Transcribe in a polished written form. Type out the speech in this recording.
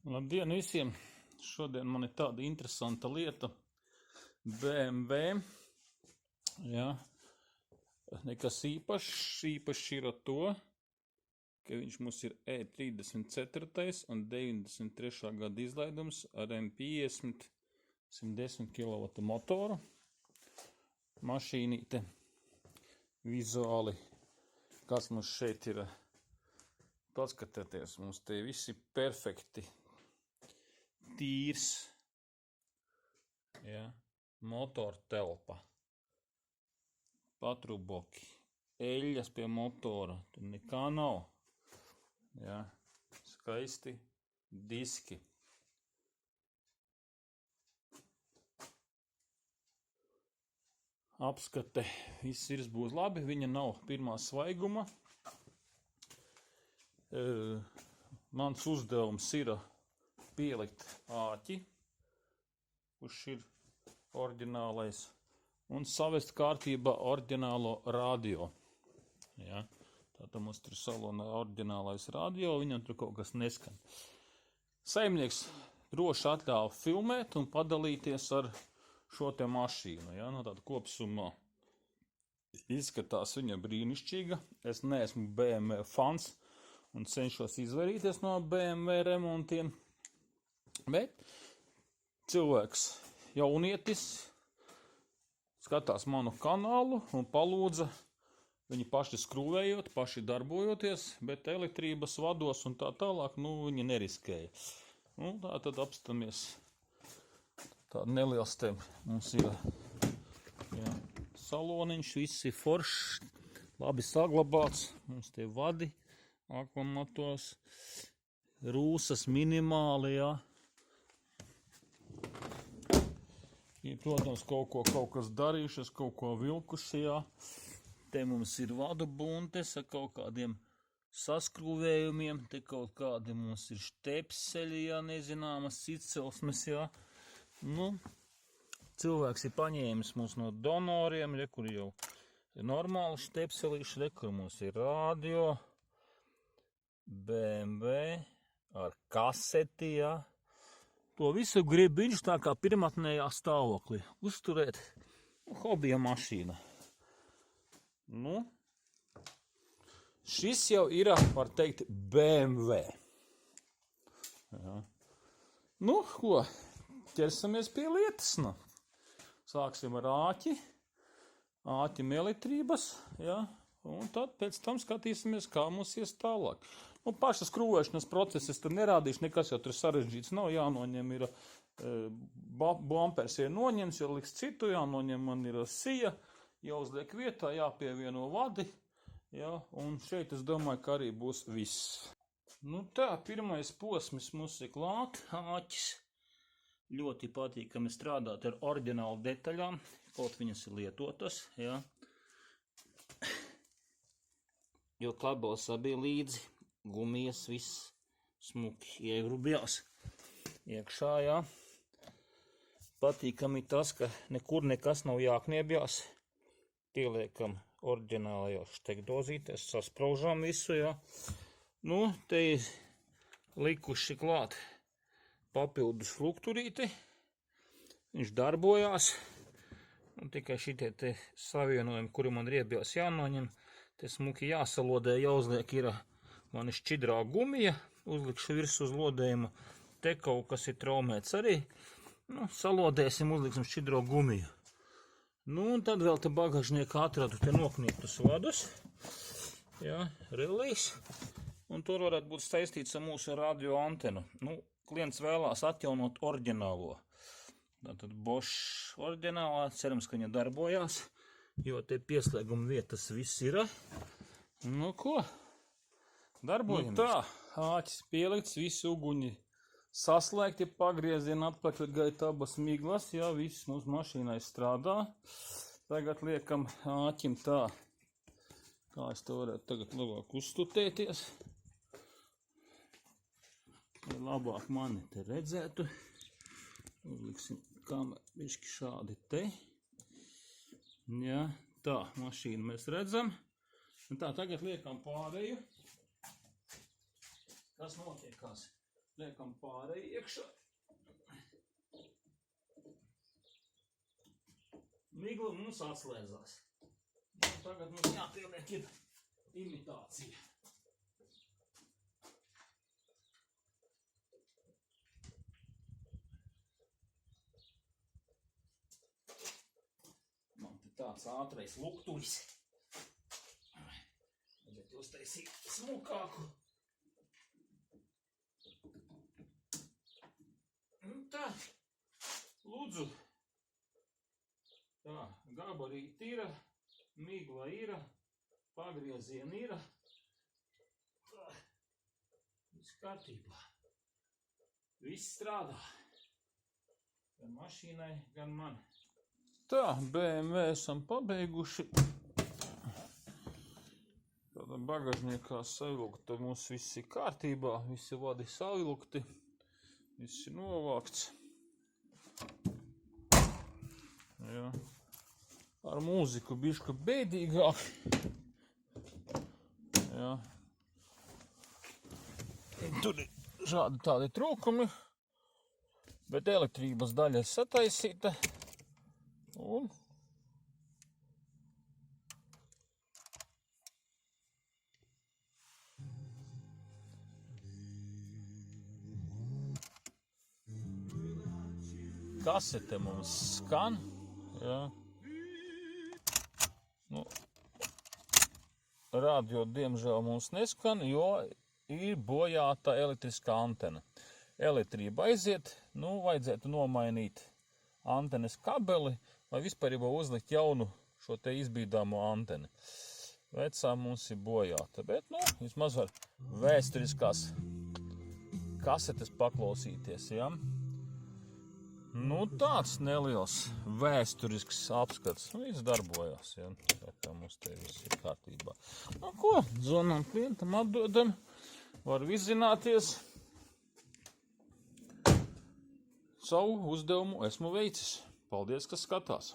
Labdien visiem! Šodien man ir tāda interesanta lieta. BMW. Ja, nekas īpašs ir ar to, ka viņš mums ir E34 un 93. gada izlaidums ar M50 110 kW motoru. Mašīnīte vizuāli, kas mums šeit ir. Paskatieties, mums te visi perfekti. Tīrs, ja, motora telpa, patruboki, eļļas pie motora, tur nekā nav, ja, skaisti diski. Apskate, viss būs labi, viņa nav pirmā svaiguma. Mans uzdevums ir pielikt āķi, kurš ir oriģinālais, un savest kārtībā oriģinālo radio. Ja? Tātad mums tur salonā oriģinālais radio, viņam tur kaut kas neskan. Saimnieks droši atļāva filmēt un padalīties ar šo te mašīnu. Ja? No tāda kopsumā izskatās viņa brīnišķīga. Es neesmu BMW fans un cenšos izvairīties no BMW remontiem. Bet cilvēks jaunietis skatās manu kanālu un palūdza viņi paši skrūvējot, paši darbojoties, bet elektrības vados un tā tālāk, viņi neriskēja. Tā tad apstamies. Tāda neliels te mums ir saloniņš, viss ir foršs, labi saglabāts. Mums te vadi, akumulatos, rūsas minimāli, jā. Ir, protams, kaut kas darījušas, kaut ko vilkuši, jā. Te mums ir vadu buntes ar kaut kādiem saskrūvējumiem, te kaut kādi mums ir štepseļi, jā, nezināmas citselsmes, jā. Cilvēks ir paņēmis mums no donoriem, kur jau ir normāli štepselīši, kur mums ir radio, BMW ar kaseti, jā. To visu grib viņš tā kā pirmatnējā stāvoklī uzturēt, hobija mašīna. Šis jau ir, var teikt, BMW. Ja. Ko, ķersamies pie lietas, Sāksim ar āķim elektrības, ja, un tad pēc tam skatīsimies, kā mums ies tālāk. Pašas skrūvēšanas proceses tur nerādīšu, nekas jau tur sarežģīts nav, jānoņem ir bumpers, noņems, jo liks citu, jānoņem man ir sija, jāuzliek vietā, jāpievieno vadi, ja, un šeit es domāju, ka arī būs viss. Tā, pirmais posms mums ir klāt, āķis. Ļoti patīkami strādāt ar oriģinālu detaļām, kaut viņas ir lietotas, ja. Jo kabels abi līdzi. Gumijas viss smuki iegrubjās iekšā, jā. Patīkami tas, ka nekur nekas nav jākniebjās. Pieliekam oriģinālajos štekdozītes, saspraužam visu, jā. Te ir likuši klāt papildus flukturīti. Viņš darbojās. Un tikai šitie te savienojumi, kuri man riebjās jānoņem, te smuki jāsalodē, jāuzliek ir man ir šķidrā gumija, uzlikšu virs uz lodējuma, te kaut kas ir traumēts arī. Salodēsim, uzliksim šķidro gumiju. Un tad vēl te bagažniekā atradu te noknieptus vadus. Jā, relīs. Un tur varētu būt saistīts ar mūsu radio antenu. Klients vēlās atjaunot oriģinālo. Tātad Bosch oriģinālā, cerams, ka viņa darbojās, jo te pieslēguma vietas viss ir. Ko? Darbojamies. Tā, āķis pielikts, visi uguņi saslēgti, pagrieziena atpakaļ gaita abas miglas, jā, viss mūsu mašīnai strādā. Tagad liekam āķim tā, kā es te varētu tagad labāk uzstutēties. Lai labāk mani te redzētu. Uzliksim kameru bišķi šādi te. Jā, tā, mašīnu mēs redzam. Un tā, tagad liekam pārēju. Kas notiekās? liekam pārēju iekšā. Migla mums atslēdzās. Tagad mums jāpieliek ir imitācija. Man te tāds ātrais lukturis. Bet uztaisīt smukāku. Tā, lūdzu. Tā, gabarīti ir, migla ir, pagriezieni ir. Tā, viss kārtībā. Viss strādā. Gan mašīnai, gan man. Tā, BMW esam pabeiguši. Tāda bagažniekā savilkta, mums viss ir kārtībā, visi vadi savilkti, viss ir novākts. Jā. Ar mūziku bišķi bēdīgāk. Jā. Tur ir šādi tādi trūkumi, bet elektrības daļa ir sataisīta. Un kasete mums skan, jā. Nu, radio diemžēl mums neskan, jo ir bojāta elektriskā antena. Elektrība aiziet, nu, vajadzētu nomainīt antenes kabeli, vai vispārībā uzlikt jaunu šo te izbīdāmo anteni. Vecā mums ir bojāta, bet, nu, vismaz var vēsturiskās kasetes paklausīties, jā. Nu, tāds neliels vēsturisks apskats. Viss darbojās, jā. Tā kā mums te viss ir kārtībā. Nu, ko? Zvanām klientam, atdodam. Var izzināties. Savu uzdevumu esmu veicis. Paldies, kas skatās.